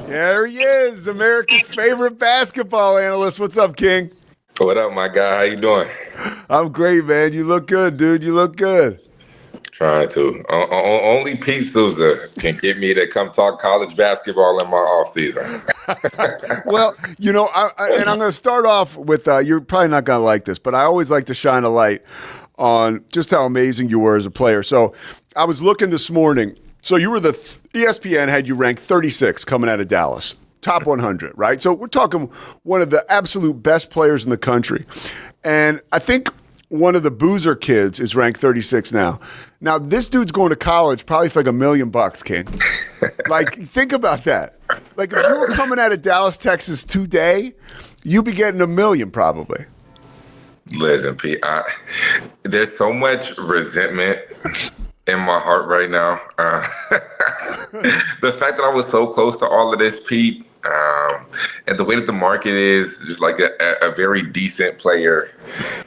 There he is, America's favorite basketball analyst. What's up, King? What up, my guy? How you doing? I'm great, man. You look good, dude. You look good. Trying to. Only Pete Souza can get me to come talk college basketball in my off season. Well, and I'm going to start off with, you're probably not going to like this, but I always like to shine a light on just how amazing you were as a player. So I was looking this morning. So you were ESPN had you ranked 36 coming out of Dallas, top 100, right? So we're talking one of the absolute best players in the country. And I think one of the Boozer kids is ranked 36 now. Now, this dude's going to college probably for like $1 million, King. Like, think about that. Like, if you were coming out of Dallas, Texas today, you'd be getting $1 million probably. Listen, Pete, there's so much resentment in my heart right now. The fact that I was so close to all of this, Pete, and the way that the market is, just like a very decent player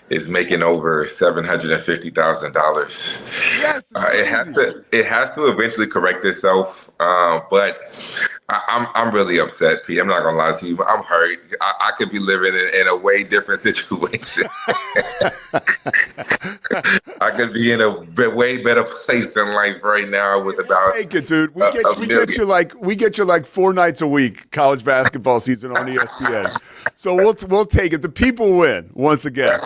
is making over $750,000. Yes, it has to eventually correct itself. But I'm really upset, Pete. I'm not gonna lie to you, but I'm hurt. I could be living in a way different situation. I could be in a way better place in life right now with about. Take it, dude. We get you like 4 nights a week college basketball season on ESPN. So we'll take it. The people win once again.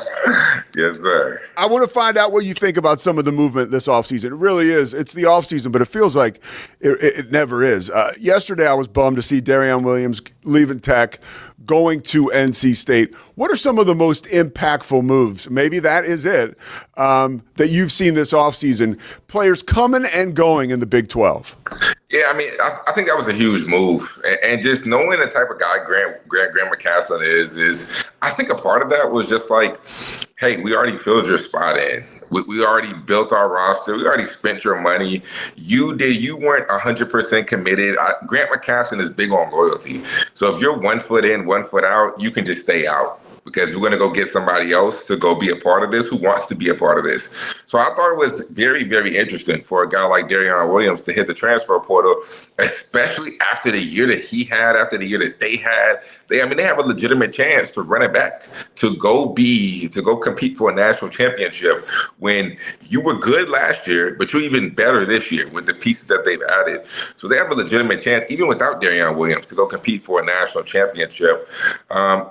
Yes, sir. I want to find out what you think about some of the movement this offseason. It really is. It's the offseason, but it feels like it never is. Yesterday, I was bummed to see Darion Williams leaving Tech, going to NC State. What are some of the most impactful moves? Maybe that is it, that you've seen this offseason. Players coming and going in the Big 12. Yeah, I mean, I think that was a huge move, and just knowing the type of guy Grant McCasland is I think a part of that was just like, hey, we already filled your spot in. We already built our roster. We already spent your money. You weren't 100% committed. Grant McCasland is big on loyalty. So if you're 1 foot in, 1 foot out, you can just stay out, because we're going to go get somebody else to go be a part of this who wants to be a part of this. So I thought it was very, very interesting for a guy like Darion Williams to hit the transfer portal, especially after the year that he had, after the year that they had. They have a legitimate chance to run it back, to go compete for a national championship when you were good last year, but you're even better this year with the pieces that they've added. So they have a legitimate chance, even without Darion Williams, to go compete for a national championship.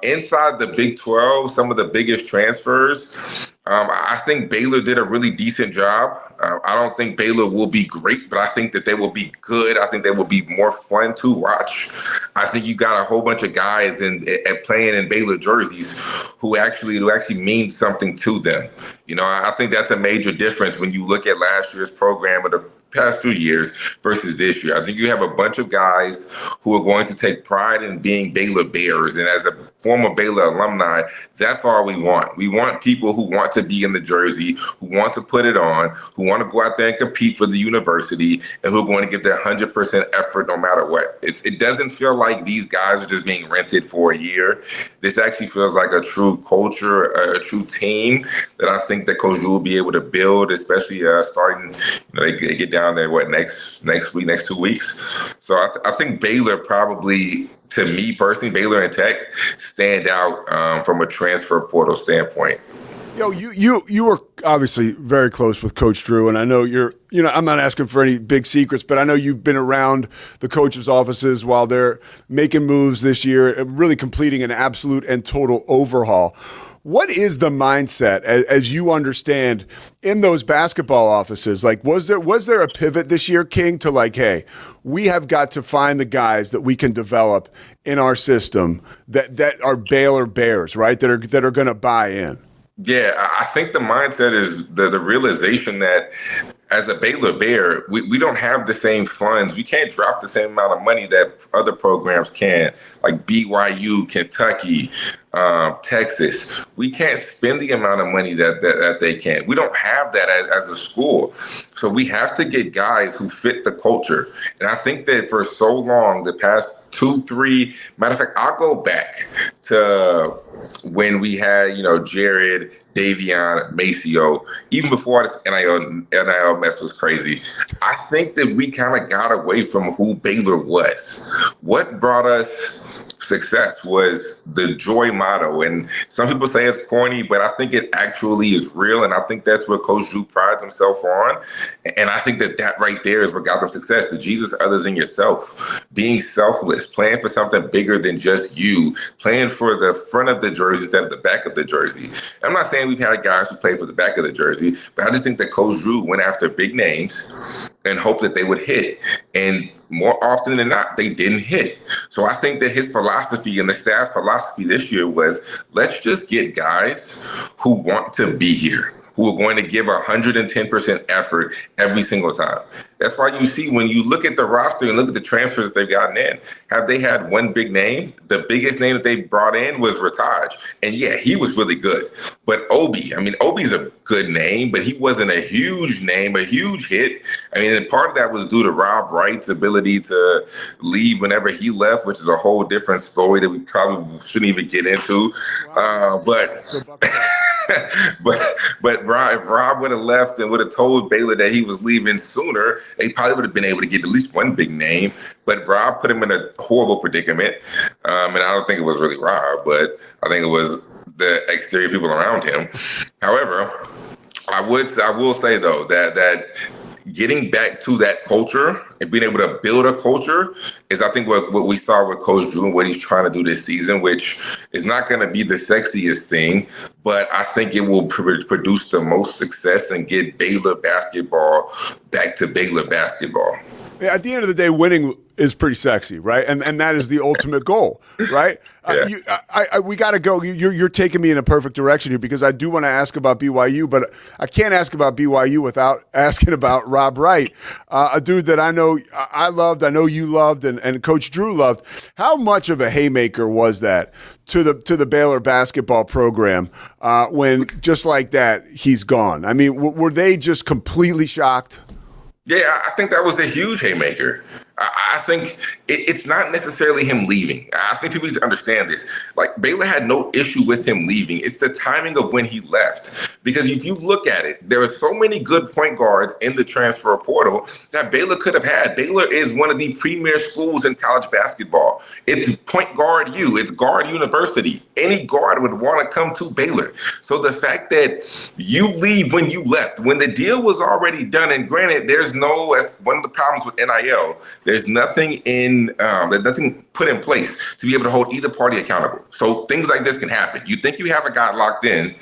Inside the Big 12, some of the biggest transfers, I think Baylor did a really decent job. I don't think Baylor will be great, but I think that they will be good. I think they will be more fun to watch. I think you got a whole bunch of guys playing in Baylor jerseys who actually mean something to them. I think that's a major difference when you look at last year's program or the past 2 years versus this year. I think you have a bunch of guys who are going to take pride in being Baylor Bears. And as a former Baylor alumni, that's all we want. We want people who want to be in the jersey, who want to put it on, who want to go out there and compete for the university, and who are going to give their 100% effort no matter what. It doesn't feel like these guys are just being rented for a year. This actually feels like a true culture, a true team that I think that Coach Drew will be able to build, especially starting, they get down there, next week, next 2 weeks. So I think Baylor probably, to me personally, Baylor and Tech stand out from a transfer portal standpoint. You were obviously very close with Coach Drew, and I know I'm not asking for any big secrets, but I know you've been around the coaches' offices while they're making moves this year, really completing an absolute and total overhaul. What is the mindset, as you understand, in those basketball offices? Like, was there a pivot this year, King, to like, hey, we have got to find the guys that we can develop in our system that are Baylor Bears, right? That are going to buy in. Yeah, I think the mindset is the realization that as a Baylor Bear, we don't have the same funds. We can't drop the same amount of money that other programs can, like BYU, Kentucky, Texas. We can't spend the amount of money that they can. We don't have that as a school. So we have to get guys who fit the culture. And I think that for so long, the past 2, 3, matter of fact, I'll go back to when we had, Jared, Davion, Maceo, even before this NIL mess was crazy. I think that we kind of got away from who Baylor was. What brought us success was the joy motto. And some people say it's corny, but I think it actually is real. And I think that's what Coach Drew prides himself on. And I think that right there is what got them success. The Jesus, others, and yourself. Being selfless, playing for something bigger than just you, playing for the front of the jersey instead of the back of the jersey. I'm not saying we've had guys who played for the back of the jersey, but I just think that Coach Drew went after big names and hoped that they would hit. And more often than not, they didn't hit. So I think that his philosophy and the staff's philosophy this year was, let's just get guys who want to be here, who are going to give 110% effort every single time. That's why you see when you look at the roster and look at the transfers that they've gotten in, have they had one big name? The biggest name that they brought in was Rataj. And yeah, he was really good. But Obi's a good name, but he wasn't a huge name, a huge hit. And part of that was due to Rob Wright's ability to leave whenever he left, which is a whole different story that we probably shouldn't even get into. But if Rob would have left and would have told Baylor that he was leaving sooner, they probably would have been able to get at least one big name. But Rob put him in a horrible predicament. And I don't think it was really Rob, but I think it was the exterior people around him. However, I will say, though, that getting back to that culture and being able to build a culture is, I think, what we saw with Coach Drew and what he's trying to do this season, which is not going to be the sexiest thing, but I think it will produce the most success and get Baylor basketball back to Baylor basketball. Yeah, at the end of the day, winning is pretty sexy, right? And that is the ultimate goal, right? Yeah. We got to go. You're taking me in a perfect direction here, because I do want to ask about BYU, but I can't ask about BYU without asking about Rob Wright, a dude that I know I loved, I know you loved, and Coach Drew loved. How much of a haymaker was that to the Baylor basketball program when, just like that, he's gone? I mean, were they just completely shocked? Yeah, I think that was a huge haymaker. I think it's not necessarily him leaving. I think people need to understand this. Like, Baylor had no issue with him leaving. It's the timing of when he left. Because if you look at it, there are so many good point guards in the transfer portal that Baylor could have had. Baylor is one of the premier schools in college basketball. It's point guard U. It's guard university. Any guard would want to come to Baylor. So the fact that you leave when you left, when the deal was already done, and granted, there's one of the problems with NIL, there's nothing put in place to be able to hold either party accountable. So things like this can happen. You think you have a guy locked in,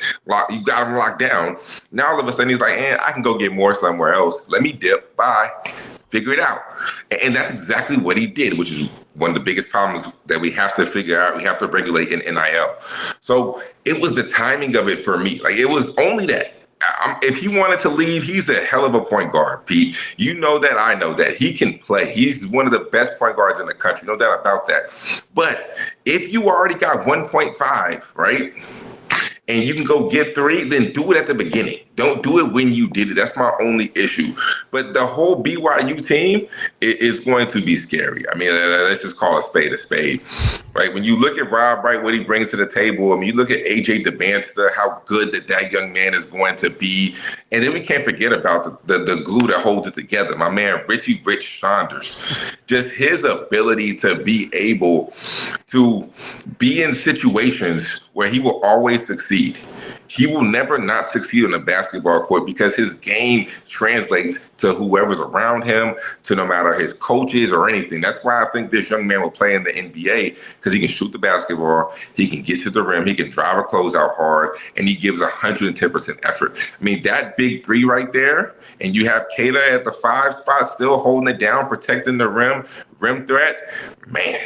you got him locked down. Now all of a sudden he's like, I can go get more somewhere else. Let me dip. Bye. Figure it out. And that's exactly what he did, which is one of the biggest problems that we have to figure out. We have to regulate in NIL. So it was the timing of it for me. Like, it was only that. If he wanted to leave, he's a hell of a point guard, Pete. You know that, I know that. He can play. He's one of the best point guards in the country. No doubt about that. But if you already got 1.5, right, and you can go get 3, then do it at the beginning. Don't do it when you did it. That's my only issue. But the whole BYU team is going to be scary. I mean, let's just call a spade, right? When you look at Rob Wright, what he brings to the table, I mean, you look at AJ DeBanster, how good that young man is going to be. And then we can't forget about the glue that holds it together. My man, Richie Rich Saunders, just his ability to be able to be in situations where he will always succeed. He will never not succeed on the basketball court because his game translates to whoever's around him, to no matter his coaches or anything. That's why I think this young man will play in the NBA, because he can shoot the basketball, he can get to the rim, he can drive a closeout hard, and he gives 110% effort. I mean, that big 3 right there, and you have Kata at the 5 spot still holding it down, protecting the rim threat, man,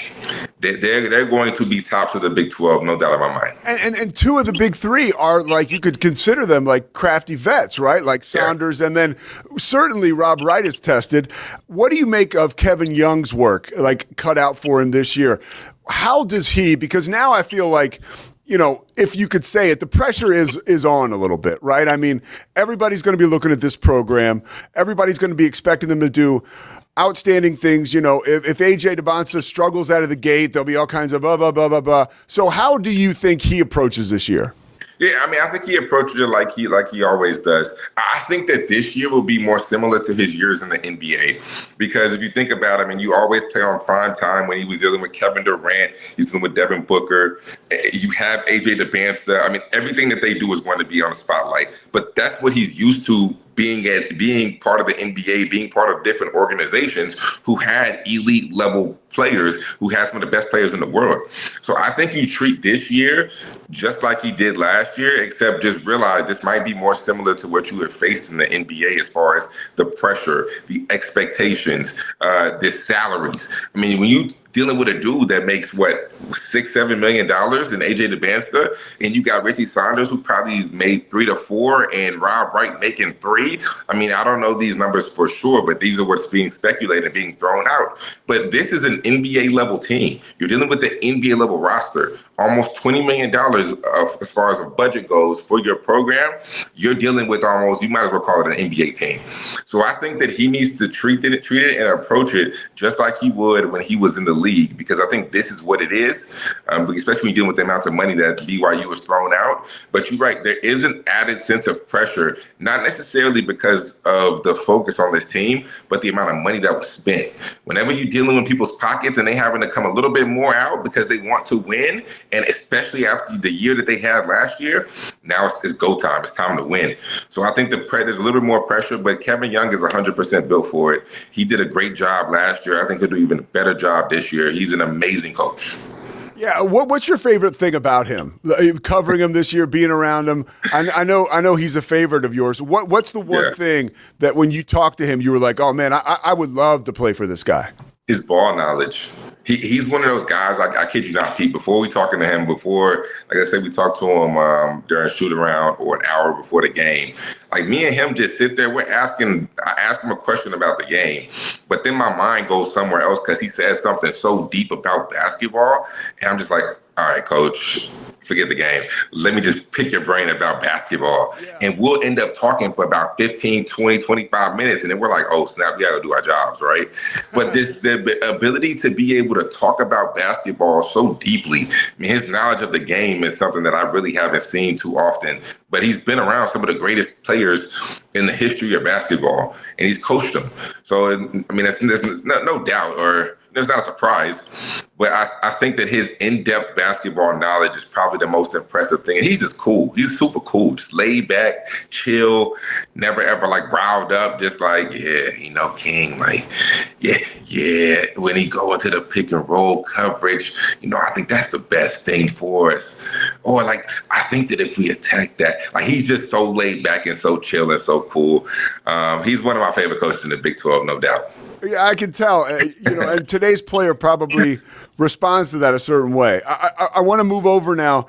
they're going to be tops of the Big 12, no doubt in my mind. And 2 of the big 3 are, like, you could consider them like crafty vets, right? Like Saunders, and then certainly Rob Wright is tested. What do you make of Kevin Young's work, like, cut out for him this year? How does he, because now I feel like if you could say it, the pressure is on a little bit, right? I mean, everybody's going to be looking at this program. Everybody's going to be expecting them to do outstanding things. If AJ DeBonsa struggles out of the gate, there'll be all kinds of blah, blah, blah, blah, blah. So how do you think he approaches this year? Yeah, I mean, I think he approaches it like he always does. I think that this year will be more similar to his years in the NBA, because if you think about it, I mean, you always play on prime time. When he was dealing with Kevin Durant, he's dealing with Devin Booker. You have AJ DeBansta. I mean, everything that they do is going to be on the spotlight. But that's what he's used to, being part of the NBA, being part of different organizations who had elite level players, who had some of the best players in the world. So I think you treat this year just like he did last year, except just realize this might be more similar to what you have faced in the NBA as far as the pressure, the expectations, the salaries. I mean, when you dealing with a dude that makes $6-7 million in AJ DeBansta, and you got Richie Saunders who probably made 3 to 4, and Rob Wright making 3. I mean, I don't know these numbers for sure, but these are what's being speculated, being thrown out. But this is an NBA level team. You're dealing with the NBA level roster. Almost $20 million as far as a budget goes for your program. You're dealing with you might as well call it an NBA team. So I think that he needs to treat it and approach it just like he would when he was in the league, because I think this is what it is, especially when you're dealing with the amount of money that BYU was thrown out. But you're right, there is an added sense of pressure, not necessarily because of the focus on this team, but the amount of money that was spent. Whenever you're dealing with people's pockets and they having to come a little bit more out because they want to win, and especially after the year that they had last year, now it's go time. It's time to win. So I think there's a little bit more pressure, but Kevin Young is 100% built for it. He did a great job last year. I think he'll do even a better job this year. He's an amazing coach. Yeah, what's your favorite thing about him? Covering him this year, being around him. I know he's a favorite of yours. What's the one thing that when you talked to him, you were like, oh man, I would love to play for this guy? His ball knowledge. He's one of those guys, I kid you not, Pete, before we talking to him, like I said, we talked to him during shoot around or an hour before the game. Like me and him just sit there, I ask him a question about the game, but then my mind goes somewhere else because he says something so deep about basketball. And I'm just like, all right, coach, forget the game. Let me just pick your brain about basketball. Yeah. And we'll end up talking for about 15, 20, 25 minutes. And then we're like, oh, snap, we got to do our jobs, right? But just the ability to be able to talk about basketball so deeply. I mean, his knowledge of the game is something that I really haven't seen too often. But he's been around some of the greatest players in the history of basketball, and he's coached them. So, I mean, there's no doubt, or it's not a surprise, but I think that his in-depth basketball knowledge is probably the most impressive thing. And he's just cool. He's super cool, just laid back, chill, never ever like riled up, just like, yeah, King, like, yeah. When he go into the pick and roll coverage, I think that's the best thing for us. Or like, I think that if we attack that, like he's just so laid back and so chill and so cool. He's one of my favorite coaches in the Big 12, no doubt. Yeah, I can tell. And today's player probably responds to that a certain way. I want to move over now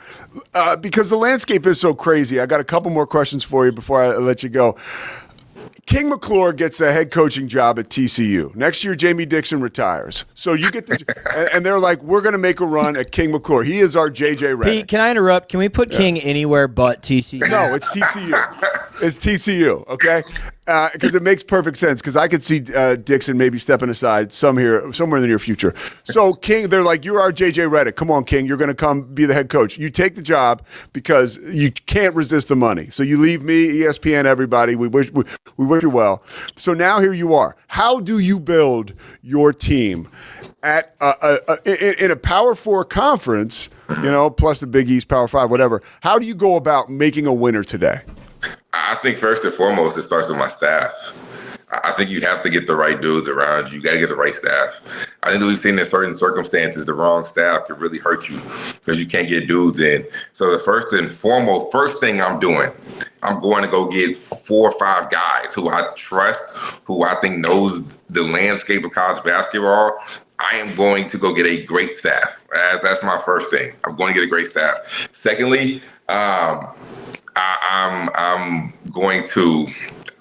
because the landscape is so crazy. I got a couple more questions for you before I let you go. King McClure gets a head coaching job at TCU. Next year, Jamie Dixon retires. So you get and they're like, we're going to make a run at King McClure. He is our JJ Redick. Pete, can I interrupt? Can we put King anywhere but TCU? No, it's TCU. It's TCU, okay? Because it makes perfect sense, because I could see Dixon maybe stepping aside somewhere in the near future. So King, they're like, you're our JJ Redick. Come on, King, you're going to come be the head coach. You take the job because you can't resist the money. So you leave me, ESPN, everybody. We wish you well. So now here you are. How do you build your team at in a Power 4 conference, plus the Big East, Power 5, whatever? How do you go about making a winner today? I think first and foremost, it starts with my staff. I think you have to get the right dudes around you. You got to get the right staff. I think that we've seen in certain circumstances, the wrong staff can really hurt you because you can't get dudes in. So the first thing I'm doing, I'm going to go get 4 or 5 guys who I trust, who I think knows the landscape of college basketball. I am going to go get a great staff. That's my first thing. I'm going to get a great staff. Secondly, I'm going to.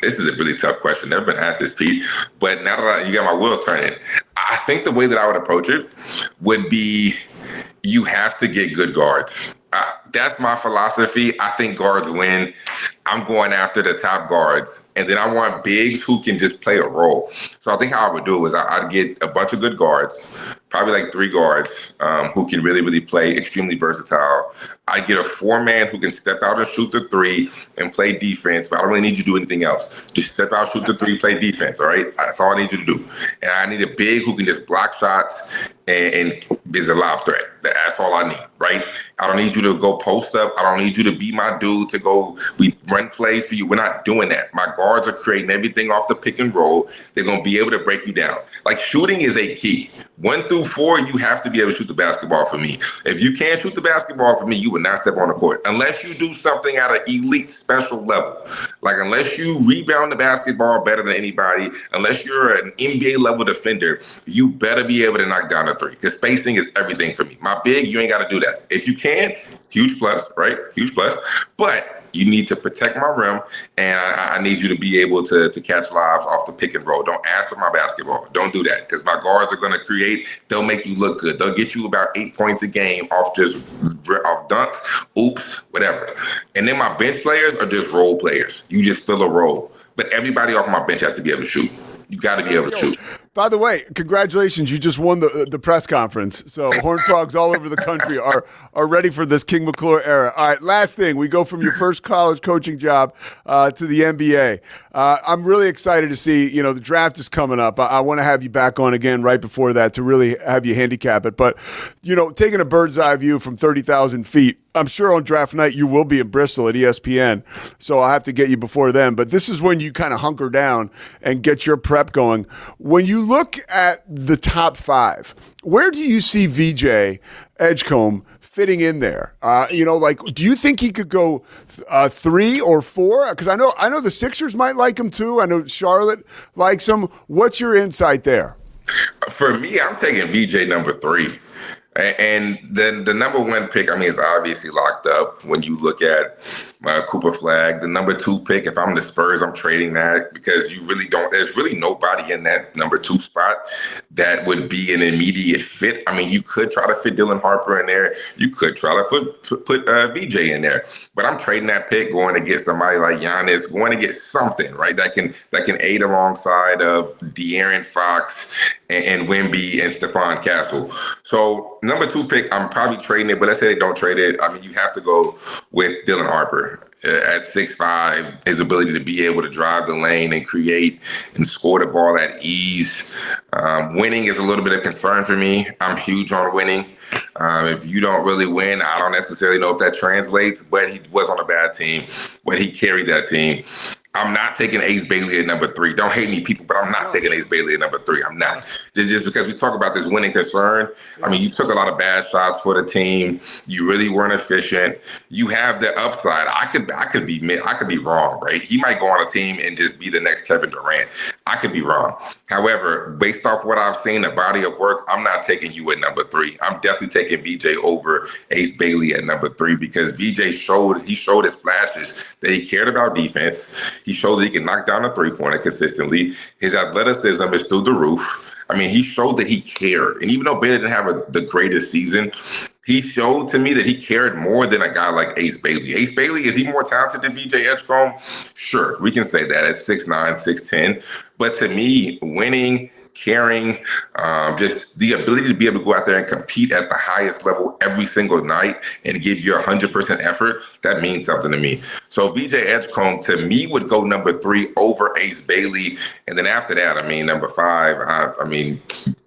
This is a really tough question. Never been asked this, Pete. But now that you got my wheels turning, I think the way that I would approach it would be you have to get good guards. That's my philosophy. I think guards win. I'm going after the top guards. And then I want bigs who can just play a role. So I think how I would do is I'd get a bunch of good guards, probably like 3 guards who can really, really play, extremely versatile. I get a 4-man who can step out and shoot the 3 and play defense, but I don't really need you to do anything else. Just step out, shoot the 3, play defense, all right? That's all I need you to do. And I need a big who can just block shots and is a lob threat. That's all I need, right? I don't need you to go post up. I don't need you to be my dude to go we run plays for you. We're not doing that. My guards are creating everything off the pick and roll. They're going to be able to break you down. Like, shooting is a key. 1 through 4, you have to be able to shoot the basketball for me. If you can't shoot the basketball for me, you would not step on the court. Unless you do something at an elite special level. Like, unless you rebound the basketball better than anybody, unless you're an NBA level defender, you better be able to knock down a 3. Because spacing is everything for me. My big, you ain't got to do that. If you can, huge plus, right? Huge plus. But you need to protect my rim, and I need you to be able to catch lobs off the pick and roll. Don't ask for my basketball. Don't do that, because my guards are going to create. They'll make you look good. They'll get you about 8 points a game off dunks, oops, whatever. And then my bench players are just role players. You just fill a role. But everybody off my bench has to be able to shoot. You got to be able to shoot. By the way, congratulations. You just won the press conference. So Horned Frogs all over the country are ready for this King McClure era. All right, last thing. We go from your first college coaching job to the NBA. I'm really excited to see, the draft is coming up. I want to have you back on again right before that to really have you handicap it. But, taking a bird's eye view from 30,000 feet, I'm sure on draft night you will be in Bristol at ESPN. So I'll have to get you before then. But this is when you kind of hunker down and get your prep going. When you look at the top 5, where do you see VJ Edgecombe fitting in there? Do you think he could go 3 or 4? Because I know the Sixers might like him too. I know Charlotte likes him. What's your insight there? For me, I'm taking VJ number 3. And then the number 1 pick, is obviously locked up when you look at Cooper Flag. The number 2 pick, if I'm the Spurs, I'm trading that because there's really nobody in that number 2 spot that would be an immediate fit. You could try to fit Dylan Harper in there. You could try to put VJ in there. But I'm trading that pick, going to get somebody like Giannis, going to get something, right, that can aid alongside of De'Aaron Fox and Wemby and Stephon Castle. So number 2 pick, I'm probably trading it, but let's say they don't trade it. You have to go with Dylan Harper. At 6'5", his ability to be able to drive the lane and create and score the ball at ease. Winning is a little bit of concern for me. I'm huge on winning. If you don't really win, I don't necessarily know if that translates, but he was on a bad team, but he carried that team. I'm not taking Ace Bailey at number 3. Don't hate me, people, but I'm not taking Ace Bailey at number 3. I'm not. Just because we talk about this winning concern. You took a lot of bad shots for the team. You really weren't efficient. You have the upside. I could be wrong, right? He might go on a team and just be the next Kevin Durant. I could be wrong. However, based off what I've seen, the body of work, I'm not taking you at number 3. I'm definitely taking VJ over Ace Bailey at number 3 because VJ showed his flashes that he cared about defense. He showed that he can knock down a 3-pointer consistently. His athleticism is through the roof. He showed that he cared. And even though Baylor didn't have the greatest season, he showed to me that he cared more than a guy like Ace Bailey. Ace Bailey, is he more talented than VJ Edgecombe? Sure, we can say that at 6'9", 6'10". But to me, winning, caring, just the ability to be able to go out there and compete at the highest level every single night and give you 100% effort, that means something to me. So VJ Edgecombe, to me, would go number 3 over Ace Bailey. And then after that, number 5,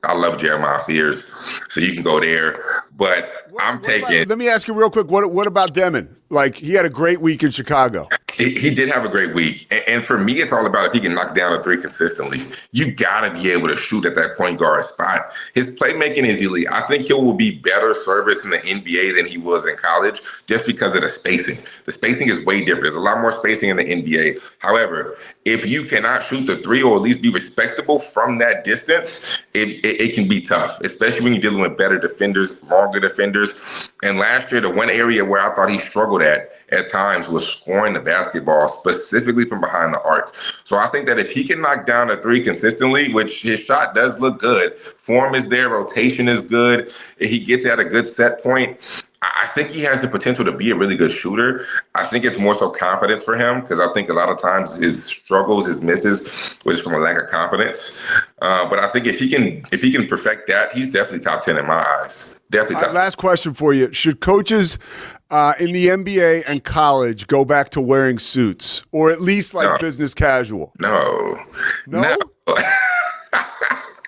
I love Jeremiah Fears, so you can go there. But I'm taking... Let me ask you real quick, what about Demon? He had a great week in Chicago. He did have a great week. And for me, it's all about if he can knock down a 3 consistently. You got to be able to shoot at that point guard spot. His playmaking is elite. I think he will be better service in the NBA than he was in college just because of the spacing. The spacing is way different. There's a lot more spacing in the NBA. However, if you cannot shoot the 3 or at least be respectable from that distance, it can be tough, especially when you're dealing with better defenders, longer defenders. And last year, the one area where I thought he struggled at at times was scoring the basketball, specifically from behind the arc. So I think that if he can knock down a three consistently, which his shot does look good, form is there, rotation is good, he gets at a good set point, I think he has the potential to be a really good shooter. I think it's more so confidence for him, because I think a lot of times his struggles, his misses, was from a lack of confidence. But I think if he can perfect that, he's definitely top 10 in my eyes. Definitely top 10. Last question for you. Should coaches in the NBA and college go back to wearing suits, or at least business casual? No.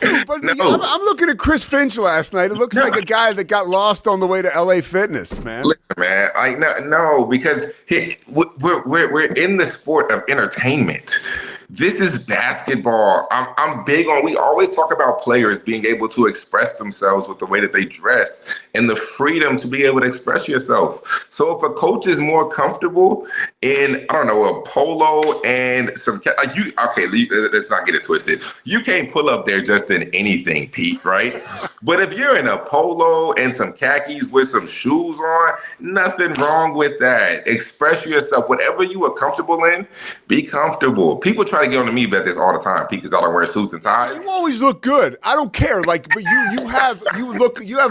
Dude, but I'm looking at Chris Finch last night. It looks like a guy that got lost on the way to LA Fitness, man. Listen, man, no, because we're in the sport of entertainment. This is basketball. I'm big on, we always talk about players being able to express themselves with the way that they dress and the freedom to be able to express yourself. So if a coach is more comfortable in, I don't know, a polo and some, let's not get it twisted. You can't pull up there just in anything, Pete, right? But if you're in a polo and some khakis with some shoes on, nothing wrong with that. Express yourself. Whatever you are comfortable in, be comfortable. People try to get on to me about this all the time, Pete, because I don't wear suits and ties. You always look good. I don't care. But you have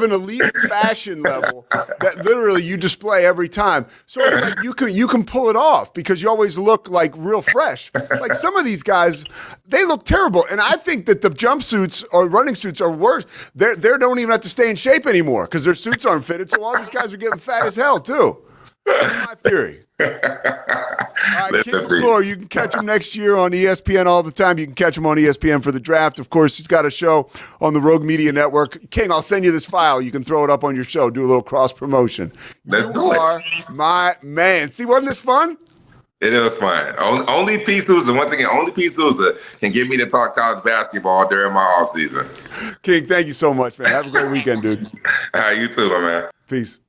an elite fashion level that literally you display every time. So it's like you can pull it off because you always look like real fresh. Like some of these guys, they look terrible. And I think that the jumpsuits or running suits are worse. They don't even have to stay in shape anymore because their suits aren't fitted. So all these guys are getting fat as hell too. That's my theory. All right, King McClure, you can catch him next year on ESPN all the time. You can catch him on ESPN for the draft. Of course, he's got a show on the Rogue Media Network. King, I'll send you this file. You can throw it up on your show. Do a little cross promotion. You are my man. See, wasn't this fun? It was fun. Only Pete Souza, once again, only Pete Souza can get me to talk college basketball during my offseason. King, thank you so much, man. Have a great weekend, dude. All right, you too, my man. Peace.